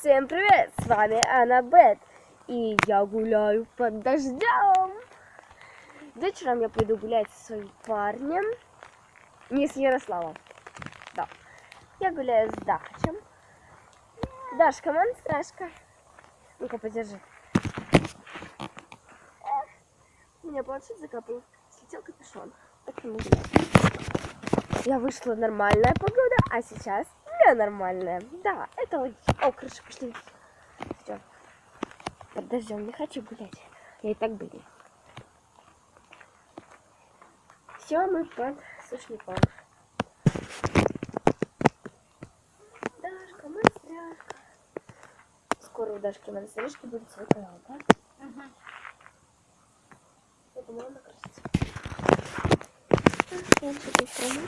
Всем привет! С вами Аннабет. И я гуляю под дождем. Вечером я пойду гулять со своим парнем. Не с Ярославом. Да. Я гуляю с Дахачем. Дашка, монстрашка. Ну-ка, подержи. У меня планшет закапал. Слетел капюшон. Так не могу. Я вышла, нормальная погода, а сейчас ненормальная. Да, это логично. О, крыша, пошли. Все. Под дождем не хочу гулять. Я и так были. Все, мы под сушняком. Дашка, монстряшка. Скоро у Дашки монстряшки будет свой канал, да? Угу. Я думала, она красится. Я что-то страну.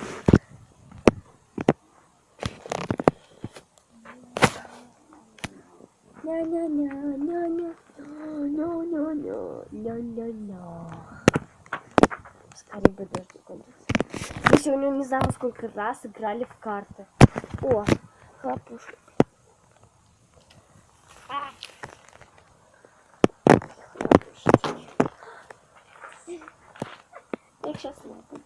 Ня-ня-ня-ня-ня-ня-ня-ня-ня. Скорее бы дождь кончился. Мы сегодня не знаю, сколько раз играли в карты. О, хлопушек. Я их сейчас лопаю.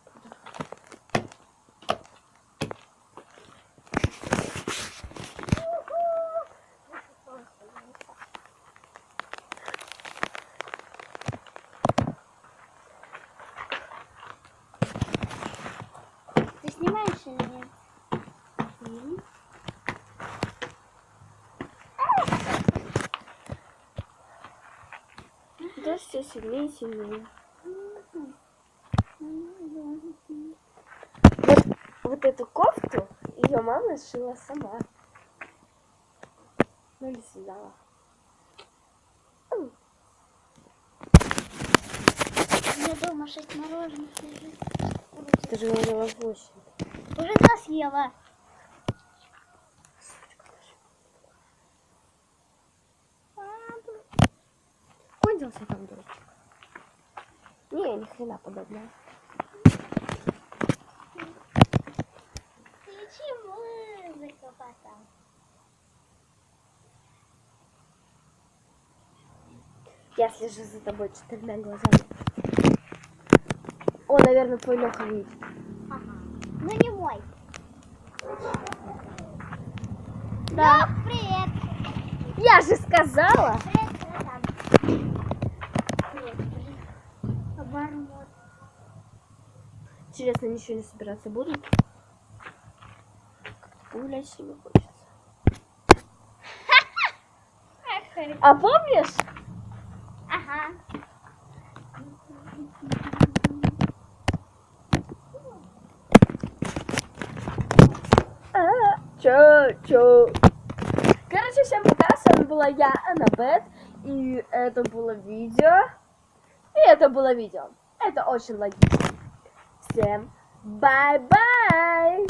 Ты снимаешь или нет? Да, все сильнее и сильнее. Вот эту кофту ее мама сшила сама. Ну или связала. У меня дома 6 мороженых лежит. Ты же говорила 8. Уже 2 съела. Кончился там дурачок. Не, ни хрена подобного. Включи музыку потом. Я слежу за тобой 4 глазами. О, наверное, твой Леха видит. Ага. Ну не мой. Да. Лёх, привет. Я же сказала. Привет, братан. Привет. Обормот. Интересно, они сегодня собираться будут? Как-то погулять с ними хочется. А помнишь? Ага. Чё? Короче, всем пока, с вами была я, Аннабет, и это было видео, это очень логично. Всем бай-бай!